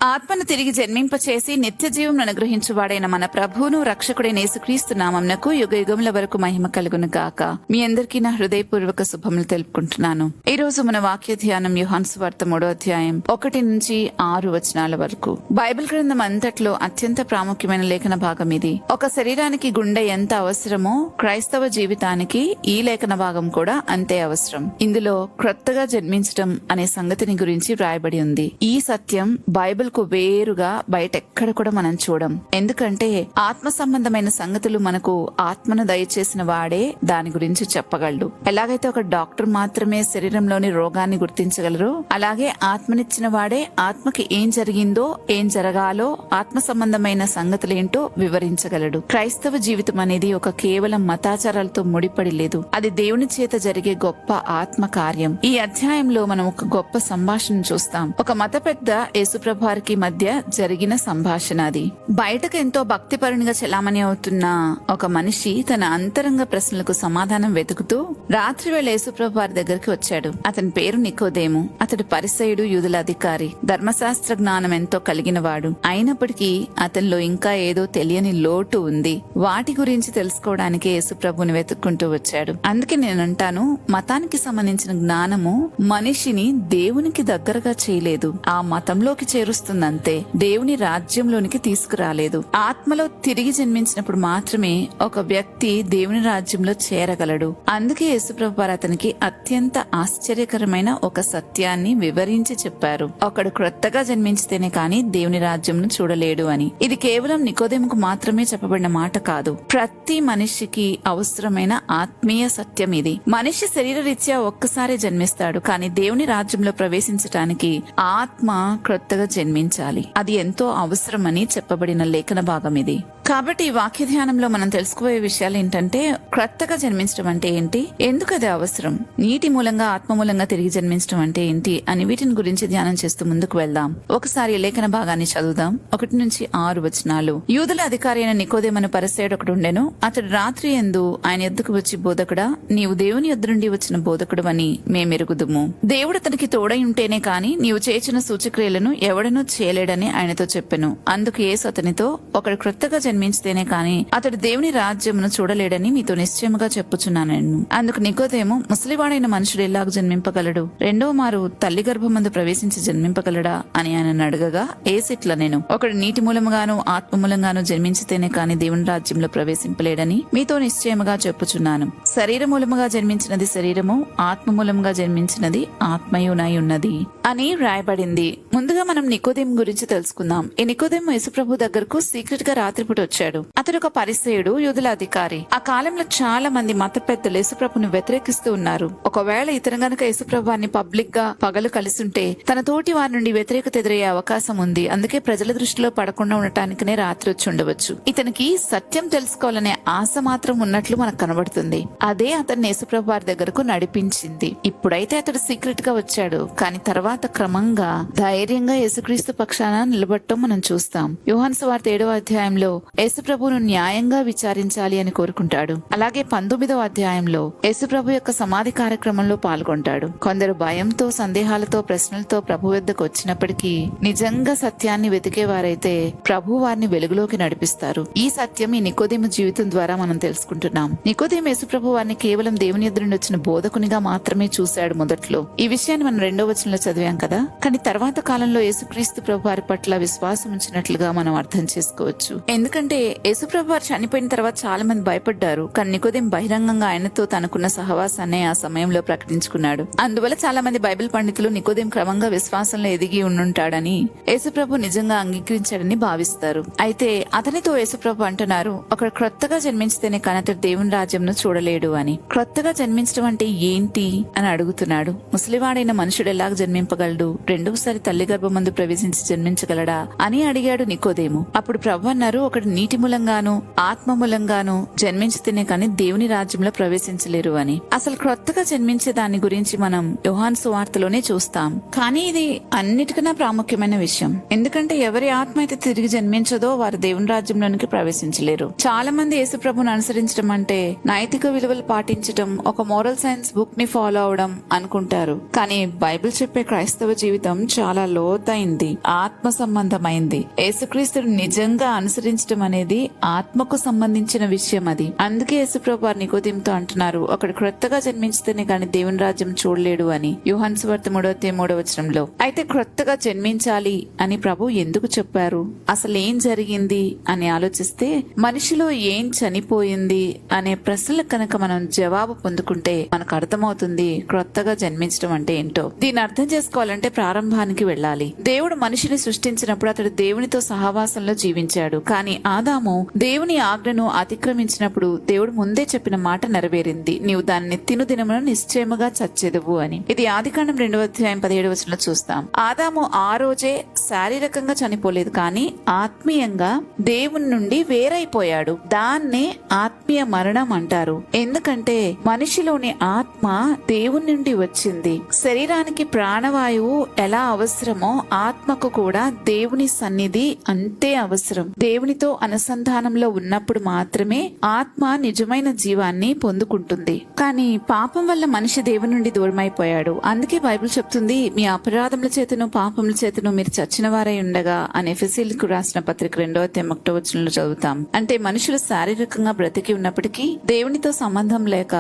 ఆత్మను తిరిగి జన్మింపచేసి నిత్య జీవం అనుగ్రహించువాడైన మన ప్రభువును రక్షకుడైన యేసుక్రీస్తు నామమునకు యుగ యుగముల వరకు మహిమ కలుగును గాక. మీ అందరికీ నా హృదయపూర్వక శుభములు తెలుపుకుంటున్నాను. ఈ రోజు మన వాక్య ధ్యానం యోహాను సువార్త 3వ అధ్యాయం 1 నుంచి 6 వచనాల వరకు. బైబిల్ గ్రంథం అంతట్లో అత్యంత ప్రాముఖ్యమైన లేఖన భాగం ఇది. ఒక శరీరానికి గుండె ఎంత అవసరమో క్రైస్తవ జీవితానికి ఈ లేఖన భాగం కూడా అంతే అవసరం. ఇందులో క్రొత్తగా జన్మించటం అనే సంగతిని గురించి వ్రాయబడి ఉంది. ఈ సత్యం బైబిల్ కు వేరుగా బయట ఎక్కడ కూడా మనం చూడం. ఎందుకంటే ఆత్మ సంబంధమైన సంగతులు మనకు ఆత్మను దయచేసిన వాడే దాని గురించి చెప్పగలడు. ఎలాగైతే ఒక డాక్టర్ మాత్రమే శరీరంలోని రోగాన్ని గుర్తించగలరు, అలాగే ఆత్మనిచ్చిన వాడే ఆత్మకి ఏం జరిగిందో, ఏం జరగాలో, ఆత్మ సంబంధమైన సంగతులేంటో వివరించగలడు. క్రైస్తవ జీవితం అనేది ఒక కేవలం మతాచారాలతో ముడిపడి లేదు. అది దేవుని చేత జరిగే గొప్ప ఆత్మ కార్యం. ఈ అధ్యాయంలో మనం ఒక గొప్ప సంభాషణ చూస్తాం. ఒక మత పెద్ద యేసుప్రభు వారికి మధ్య జరిగిన సంభాషణ అది. బయటకు ఎంతో భక్తిపరునిగా చెలామణి అవుతున్న ఒక మనిషి తన అంతరంగ ప్రశ్నలకు సమాధానం వెతుకుతూ రాత్రి వేళ యేసుప్రభు వారి దగ్గరికి వచ్చాడు. అతని పేరు నికోదేము. అతడు పరిసయుడు, యూదుల అధికారి, ధర్మశాస్త్ర జ్ఞానం ఎంతో కలిగిన వాడు. అయినప్పటికీ అతనిలో ఇంకా ఏదో తెలియని లోటు ఉంది. వాటి గురించి తెలుసుకోవడానికి యేసుప్రభుని వెతుక్కుంటూ వచ్చాడు. అందుకే నేనంటాను, మతానికి సంబంధించిన జ్ఞానము మనిషిని దేవునికి దగ్గరగా చేయలేదు, ఆ మతంలోకి చేరుస్తుందంతే. దేవుని రాజ్యంలోనికి తీసుకురాలేదు. ఆత్మలో తిరిగి జన్మించినప్పుడు మాత్రమే ఒక వ్యక్తి దేవుని రాజ్యంలో చేరగలడు. అందుకే యేసుప్రభు వారు అతనికి అత్యంత ఆశ్చర్యకరమైన ఒక సత్యాన్ని వివరించి చెప్పారు. ఒకడు క్రొత్తగా జన్మించితేనే కాని దేవుని రాజ్యంను చూడలేడు అని. ఇది కేవలం నికోదేముకు మాత్రమే చెప్పబడిన మాట కాదు, ప్రతి మనిషికి అవసరమైన ఆత్మీయ సత్యం ఇది. మనిషి శరీరరీత్యా ఒక్కసారి జన్మిస్తాడు, కానీ దేవుని రాజ్యంలో ప్రవేశించటానికి ఆత్మ క్రొత్తగా జన్మించాలి. అది ఎంతో అవసరమని చెప్పబడిన లేఖన భాగం ఇది. కాబట్టి ఈ వాక్య ధ్యానంలో మనం తెలుసుకోబోయే విషయాలు ఏంటంటే, క్రొత్తగా జన్మించడం అంటే ఏంటి, ఎందుకు అది అవసరం, నీటి మూలంగా ఆత్మ మూలంగా తిరిగి జన్మించడం అంటే ఏంటి అని వీటిని గురించి ధ్యానం చేస్తూ ముందుకు వెళ్దాం. ఒకసారి లేఖన భాగాన్ని చదువుదాం. 1 నుంచి 6 వచనాలు. యూదుల అధికారి అయిన నికోదేమను పరిసయుడు ఒకడు ఉండెను. అతడు రాత్రి యందు ఆయన ఎద్దుకు వచ్చి, బోధకుడా, నీవు దేవుని యొద్ద నుండి వచ్చిన బోధకుడు అని మేమెరుగుదుము. దేవుడు అతనికి తోడై ఉంటేనే కాని నీవు చేసిన సూచక్రియలను ఎవడనూ చేయలేడని ఆయనతో చెప్పెను. అందుకు యేసు అతనితో, ఒకడు క్రొత్తగా జన్మించితేనే కాని అతడు దేవుని రాజ్యమును చూడలేడని మీతో నిశ్చయముగా చెప్పుచున్నాను. అందుకు నికోదేము, ముసలివాడైన మనుషుడు ఎలాగ జన్మింపగలడు, రెండవ మారు తల్లి గర్భమందు ప్రవేశించి జన్మింపగలడా అని ఆయన అడగగా, ఏసిట్ల నేను, ఒకడు నీటి మూలముగాను ఆత్మ మూలంగాను జన్మించితేనే కాని దేవుని రాజ్యంలో ప్రవేశింపలేడని మీతో నిశ్చయముగా చెప్పుచున్నాను. శరీర మూలముగా జన్మించినది శరీరము, ఆత్మ మూలముగా జన్మించినది ఆత్మయునై ఉన్నది అని రాయబడింది. ముందుగా మనం నికోదేము గురించి తెలుసుకుందాం. ఈ నికోదేము యేసుప్రభు దగ్గరకు సీక్రెట్ గా రాత్రిపూట వచ్చాడు. అతడు ఒక పరిసయుడు, యూదుల అధికారి. ఆ కాలంలో చాలా మంది మత పెద్దలు యేసుప్రభుని వ్యతిరేకిస్తూ ఉన్నారు. ఒకవేళ ఇతను గనక యేసుప్రభుని పబ్లిక్ గా పగలు కలిసుంటే తన తోటి వారి నుండి వ్యతిరేకత ఎదురయ్యే అవకాశం ఉంది. అందుకే ప్రజల దృష్టిలో పడకుండా ఉండటానికనే రాత్రి వచ్చి ఉండవచ్చు. ఇతనికి సత్యం తెలుసుకోవాలనే ఆశ మాత్రం ఉన్నట్లు మనకు కనబడుతుంది. అదే అతన్ని యేసుప్రభు వారి దగ్గరకు నడిపించింది. ఇప్పుడైతే అతడు సీక్రెట్ గా వచ్చాడు, కానీ తర్వాత క్రమంగా ధైర్యంగా యేసుక్రీస్తు పక్షాన నిలబడటం మనం చూస్తాం. యోహాను సువార్త 7వ అధ్యాయంలో యేసుప్రభును న్యాయంగా విచారించాలి అని కోరుకుంటాడు. అలాగే 19వ అధ్యాయంలో యేసుప్రభు యొక్క సమాధి కార్యక్రమంలో పాల్గొంటాడు. కొందరు భయంతో, సందేహాలతో, ప్రశ్నలతో ప్రభు వద్దకు వచ్చినప్పటికీ నిజంగా సత్యాన్ని వెతికేవారైతే ప్రభు వారిని వెలుగులోకి నడిపిస్తారు. ఈ సత్యం ఈ నికోదేము జీవితం ద్వారా మనం తెలుసుకుంటున్నాం. నికోదేము యేసుప్రభు వారిని కేవలం దేవుని ఎదురు నుండి వచ్చిన బోధకునిగా మాత్రమే చూశాడు మొదట్లో. ఈ విషయాన్ని మనం 2వ వచనంలో చదివాం కదా. కానీ తర్వాత కాలంలో యేసుక్రీస్తు ప్రభు వారి పట్ల విశ్వాసం ఉంచినట్లుగా మనం అర్థం చేసుకోవచ్చు. ఎందుకంటే యేసుప్రభు వారు చనిపోయిన తర్వాత చాలా మంది భయపడ్డారు. కానీ నికోదేము బహిరంగంగా ఆయనతో తనకున్న సహవాసాన్ని ఆ సమయంలో ప్రకటించుకున్నాడు. అందువల్ల చాలా మంది బైబిల్ పండితులు నికోదేము క్రమంగా విశ్వాసంలో ఎదిగి ఉండుంటాడని, యేసుప్రభు నిజంగా అంగీకరించాడని భావిస్తారు. అయితే అతనితో యేసుప్రభు అంటున్నారు, ఒకడు క్రొత్తగా జన్మించితేనే కానీ అతడు దేవుని రాజ్యంను చూడలేడు అని. క్రొత్తగా జన్మించడం అంటే ఏంటి అని అడుగుతున్నాడు. ముసలివాడైన మనుషుడు ఎలాగ జన్మింపగలడు, రెండవసారి తల్లి గర్భమందు ప్రవేశించి జన్మించగలడా అని అడిగాడు నికోదేము. అప్పుడు ప్రభు అన్నారు, ఒకడు నీటి మూలంగాను ఆత్మ మూలంగాను జన్మించితేనే కానీ దేవుని రాజ్యంలో ప్రవేశించలేరు అని. అసలు క్రొత్తగా జన్మించే దాని గురించి మనం యోహాను సువార్తలోనే చూస్తాం. కానీ ఇది అన్నిటికన్నా ప్రాముఖ్యమైన విషయం. ఎందుకంటే ఎవరి ఆత్మ అయితే తిరిగి జన్మించదో వారు దేవుని రాజ్యంలోనికి ప్రవేశించలేరు. చాలా మంది యేసు ప్రభుని అనుసరించడం అంటే నైతిక విలువలు పాటించడం, ఒక మోరల్ సైన్స్ బుక్ ని ఫాలో అవడం అనుకుంటారు. కానీ బైబిల్ చెప్పే క్రైస్తవ జీవితం చాలా లోతైంది, ఆత్మ సంబంధమైంది. యేసుక్రీస్తుని నిజంగా అనుసరించడం అనేది ఆత్మకు సంబంధించిన విషయం. అది అందుకే యేసుప్రభు వారు నికోదేముతో అంటున్నారు, ఒకడు క్రొత్తగా జన్మించితేనే గాని దేవుని రాజ్యం చూడలేడు అని, యోహాను సువార్త 3:3 అయితే క్రొత్తగా జన్మించాలి అని ప్రభు ఎందుకు చెప్పారు, అసలు ఏం జరిగింది అని ఆలోచిస్తే మనిషిలో ఏం చనిపోయింది అనే ప్రశ్నలకు కనుక మనం జవాబు పొందుకుంటే మనకు అర్థమవుతుంది క్రొత్తగా జన్మించడం అంటే ఏంటో. దీన్ని అర్థం చేసుకోవాలంటే ప్రారంభానికి వెళ్ళాలి. దేవుడు మనిషిని సృష్టించినప్పుడు అతడు దేవునితో సహవాసంలో జీవించాడు. కానీ ఆదాము దేవుని ఆజ్ఞను అతిక్రమించినప్పుడు దేవుడు ముందే చెప్పిన మాట నెరవేరింది, నీవు దాన్ని తిను దినమున నిశ్చయముగా చచ్చెదవు అని. ఇది ఆదికాండం 2:17 చూస్తాం. ఆదాము ఆ రోజే శారీరకంగా చనిపోలేదు, కానీ ఆత్మీయంగా దేవుని నుండి వేరైపోయాడు. దాన్నే ఆత్మీయ మరణం అంటారు. ఎందుకంటే మనిషిలోని ఆత్మ దేవుని నుండి వచ్చింది. శరీరానికి ప్రాణవాయువు ఎలా అవసరమో ఆత్మకు కూడా దేవుని సన్నిధి అంతే అవసరం. దేవునితో అనుసంధానంలో ఉన్నప్పుడు మాత్రమే ఆత్మ నిజమైన జీవాన్ని పొందుకుంటుంది. కానీ పాపం వల్ల మనిషి దేవుని నుండి దూరమైపోయాడు. అందుకే బైబిల్ చెప్తుంది, మీ అపరాధముల చేతను పాపముల చేతను మీరు చచ్చిన వారై ఉండగా అని ఎఫెసీయులకు రాసిన పత్రిక 2:1 చదువుతాం. అంటే మనుషులు శారీరకంగా బ్రతికి ఉన్నప్పటికీ దేవునితో సంబంధం లేక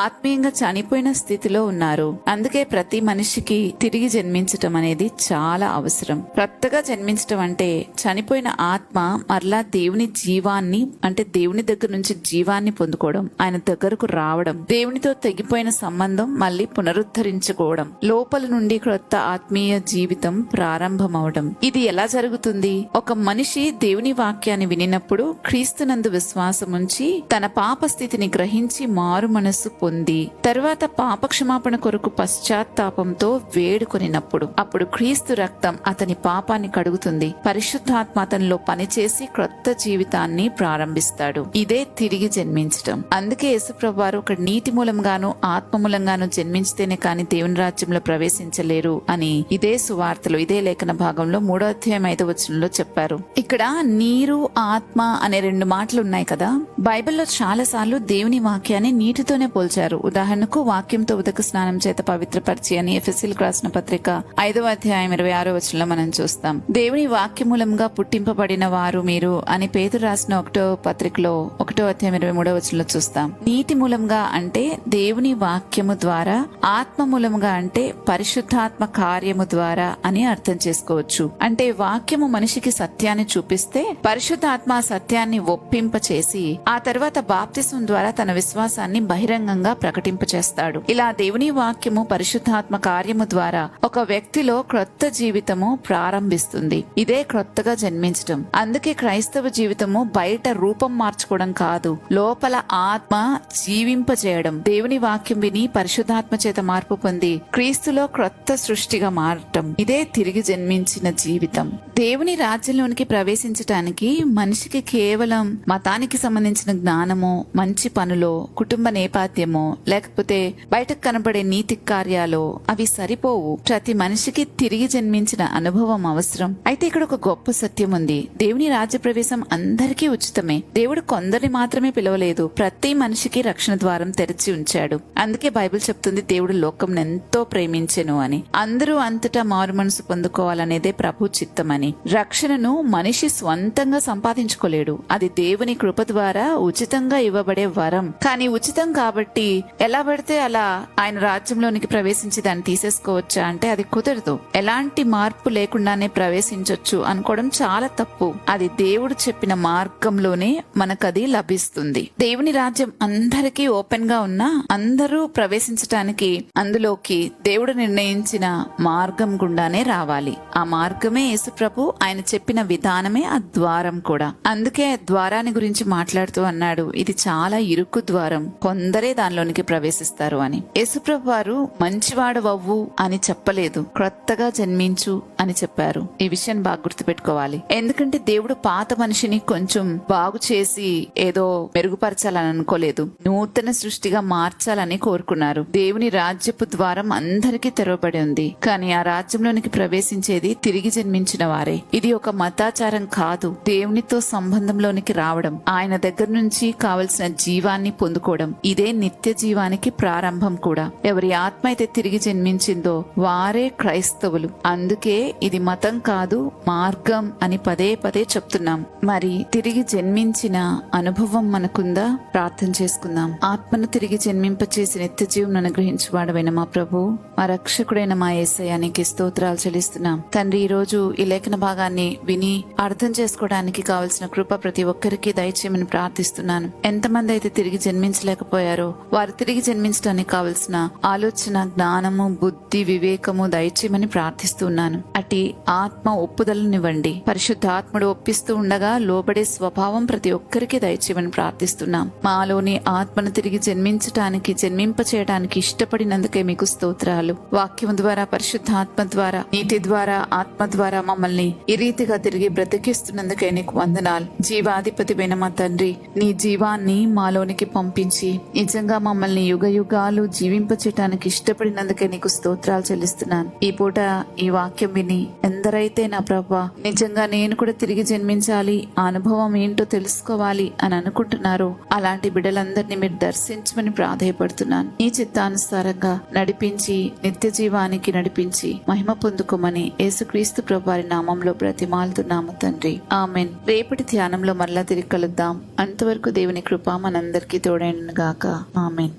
ఆత్మీయంగా చనిపోయిన స్థితిలో ఉన్నారు. అందుకే ప్రతి మనిషికి తిరిగి జన్మించటం అనేది చాలా అవసరం. కొత్తగా జన్మించటం అంటే చనిపోయిన ఆత్మ మరలా దేవుని జీవాన్ని, అంటే దేవుని దగ్గర నుంచి జీవాన్ని పొందుకోవడం, ఆయన దగ్గరకు రావడం, దేవునితో తెగిపోయిన సంబంధం మళ్ళీ పునరుద్ధరించుకోవడం, లోపల నుండి క్రొత్త ఆత్మీయ జీవితం ప్రారంభమవడం. ఇది ఎలా జరుగుతుంది? ఒక మనిషి దేవుని వాక్యాన్ని వినినప్పుడు క్రీస్తునందు విశ్వాసం ఉంచి తన పాప స్థితిని గ్రహించి మారు మనస్సు పొంది తరువాత పాప క్షమాపణ కొరకు పశ్చాత్తాపంతో వేడుకొనినప్పుడు అప్పుడు క్రీస్తు రక్తం అతని పాపాన్ని కడుగుతుంది. పరిశుద్ధాత్మ అతనిలో పనిచేసి క్రొత్త జీవితాన్ని ప్రారంభిస్తాడు. ఇదే తిరిగి జన్మించటం. అందుకే యేసుప్రభు వారు ఒక నీటి మూలంగాను ఆత్మ మూలంగాను జన్మించితేనే కాని దేవుని రాజ్యంలో ప్రవేశించలేరు అని ఇదే సువార్తలో, ఇదే లేఖన భాగంలో 3:5 చెప్పారు. ఇక్కడ నీరు ఆత్మ అనే 2 మాటలు ఉన్నాయి కదా. బైబిల్లో చాలా సార్లు దేవుని వాక్యాన్ని నీటితోనే పోల్చారు. ఉదాహరణకు వాక్యంతో ఉదక స్నానం చేత పవిత్రపరిచి అని ఎఫెసీయులకు రాసిన పత్రిక 5:26 మనం చూస్తాం. దేవుని వాక్య మూలంగా పుట్టింపబడిన వారు మీరు అని పేతురు రాసిన 1వ పత్రికలో 1:23 చూస్తాం. నీటి మూలంగా అంటే దేవుని వాక్యము ద్వారా, ఆత్మ మూలంగా అంటే పరిశుద్ధాత్మ కార్యము ద్వారా అని అర్థం చేసుకోవచ్చు. అంటే వాక్యము మనిషికి సత్యాన్ని చూపిస్తే పరిశుద్ధాత్మ సత్యాన్ని ఒప్పింపచేసి ఆ తర్వాత బాప్తిస్మం ద్వారా తన విశ్వాసాన్ని బహిరంగంగా ప్రకటింపచేస్తాడు. ఇలా దేవుని వాక్యము పరిశుద్ధాత్మ కార్యము ద్వారా ఒక వ్యక్తిలో క్రొత్త జీవితము ప్రారంభిస్తుంది. ఇదే క్రొత్తగా జన్మించటం. అందుకే క్రైస్తవ జీవితము బయట రూపం మార్చుకోవడం కాదు, లోపల ఆత్మ జీవింపజేయడం. దేవుని వాక్యం విని పరిశుద్ధాత్మ చేత మార్పు పొంది క్రీస్తులో క్రొత్త సృష్టిగా మారటం. ఇదే తిరిగి జన్మించిన జీవితం. దేవుని రాజ్యంలోనికి ప్రవేశించటానికి మనిషికి కేవలం మతానికి సంబంధించిన జ్ఞానమో, మంచి పనులో, కుటుంబ నేపథ్యమో, లేకపోతే బయటకు కనబడే నీతి కార్యాలో అవి సరిపోవు. ప్రతి మనిషికి తిరిగి జన్మించిన అనుభవం అవసరం. అయితే ఇక్కడ ఒక గొప్ప సత్యం ఉంది. దేవుని రాజ్య ప్రవేశం అందరికీ ఉచితమే. దేవుడు కొందరిని మాత్రమే పిలవలేదు, ప్రతి మనిషికి రక్షణ ద్వారం తెరిచి ఉంచాడు. అందుకే బైబిల్ చెప్తుంది దేవుడు లోకం ఎంతో ప్రేమించెను అని. అందరూ అంతటా మారు మనసు పొందుకోవాలనేదే ప్రభు చిత్తమని. రక్షణను మనిషి స్వంతంగా సంపాదించుకోలేడు, అది దేవుని కృప ద్వారా ఉచితంగా ఇవ్వబడే వరం. కానీ ఉచితం కాబట్టి ఎలా పడితే అలా ఆయన రాజ్యంలోనికి ప్రవేశించి దాన్ని తీసేసుకోవచ్చా అంటే అది కుదరదు. ఎలాంటి మార్పు లేకుండానే ప్రవేశించొచ్చు అనుకోవడం చాలా తప్పు. అది దేవుడు చెప్పిన మార్గంలోనే మనకది లభిస్తుంది. దేవుని రాజ్యం అందరికీ ఓపెన్ గా ఉన్నా అందరూ ప్రవేశించటానికి అందులోకి దేవుడు నిర్ణయించిన మార్గం గుండానే రావాలి. ఆ మార్గమే యేసుప్రభు, ఆయన చెప్పిన విధానమే ఆ ద్వారం కూడా. అందుకే ద్వారాన్ని గురించి మాట్లాడుతూ అన్నాడు, ఇది చాలా ఇరుకు ద్వారం, కొందరే దానిలోనికి ప్రవేశిస్తారు అని. యేసుప్రభు వారు మంచివాడవవ్వు అని చెప్పలేదు, క్రొత్తగా జన్మించు అని చెప్పారు. ఈ విషయాన్ని బాగా గుర్తుపెట్టుకోవాలి. ఎందుకంటే దేవుడు పాత మనిషి మనిషిని కొంచెం బాగు చేసి ఏదో మెరుగుపరచాలని అనుకోలేదు, నూతన సృష్టిగా మార్చాలని కోరుకున్నారు. దేవుని రాజ్యపు ద్వారం అందరికీ తెరవబడి ఉంది, కానీ ఆ రాజ్యంలోనికి ప్రవేశించేది తిరిగి జన్మించిన వారే. ఇది ఒక మతాచారం కాదు, దేవునితో సంబంధంలోనికి రావడం, ఆయన దగ్గర నుంచి కావలసిన జీవాన్ని పొందుకోవడం. ఇదే నిత్య జీవానికి ప్రారంభం కూడా. ఎవరి ఆత్మ అయితే తిరిగి జన్మించిందో వారే క్రైస్తవులు. అందుకే ఇది మతం కాదు, మార్గం అని పదే పదే చెప్తున్నాం. మరి తిరిగి జన్మించిన అనుభవం మనకుందా? ప్రార్థన చేసుకుందాం. ఆత్మను తిరిగి జన్మింపచేసి నిత్య జీవం అనుగ్రహించువాడవైన మా ప్రభు, మా రక్షకుడైన మా యేసయ్యానికి స్తోత్రాలు చెల్లిస్తున్నాం. తండ్రి, ఈ రోజు ఈ లేఖన భాగాన్ని విని అర్థం చేసుకోవడానికి కావలసిన కృప ప్రతి ఒక్కరికి దయచేయమని ప్రార్థిస్తున్నాను. ఎంతమంది అయితే తిరిగి జన్మించలేకపోయారో వారు తిరిగి జన్మించడానికి కావలసిన ఆలోచన, జ్ఞానము, బుద్ధి, వివేకము దయచేయమని ప్రార్థిస్తున్నాను. అటు ఆత్మ ఒప్పుదలనివ్వండి. పరిశుద్ధ ఆత్ముడు ఒప్పిస్తూ ఉండగా లోబడే స్వభావం ప్రతి ఒక్కరికి దయచేయమని ప్రార్థిస్తున్నాం. మాలోని ఆత్మను తిరిగి జన్మించటానికి, జన్మింప చేయడానికి ఇష్టపడినందుకే మీకు స్తోత్రాలు. వాక్యం ద్వారా, పరిశుద్ధ ఆత్మ ద్వారా, నీటి ద్వారా, ఆత్మ ద్వారా మమ్మల్ని ఈ రీతిగా తిరిగి బ్రతికిస్తున్నందుకే నీకు వందనాలు. జీవాధిపతివైన మా తండ్రి, నీ జీవాన్ని మాలోనికి పంపించి నిజంగా మమ్మల్ని యుగ యుగాలు జీవింపచేయటానికి ఇష్టపడినందుకే నీకు స్తోత్రాలు చెల్లిస్తున్నాను. ఈ పూట ఈ వాక్యం విని ఎందరైతే నా ప్రభా నిజంగా నేను కూడా తిరిగి జన్మించాలి, ఆ అనుభవం ఏంటో తెలుసుకోవాలి అని అనుకుంటున్నారో అలాంటి బిడ్డలందరినీ మీరు దర్శించమని ప్రాధేయపడుతున్నాను. ఈ చిత్తానుసారంగా నడిపించి నిత్య జీవానికి నడిపించి మహిమ పొందుకోమని యేసుక్రీస్తు ప్రభువారి నామంలో బ్రతిమాలుతున్నాము తండ్రి, ఆమెన్. రేపటి ధ్యానంలో మరలా తిరిగి కలుద్దాం. అంతవరకు దేవుని కృప మనందరికీ తోడైనగాక. ఆమెన్.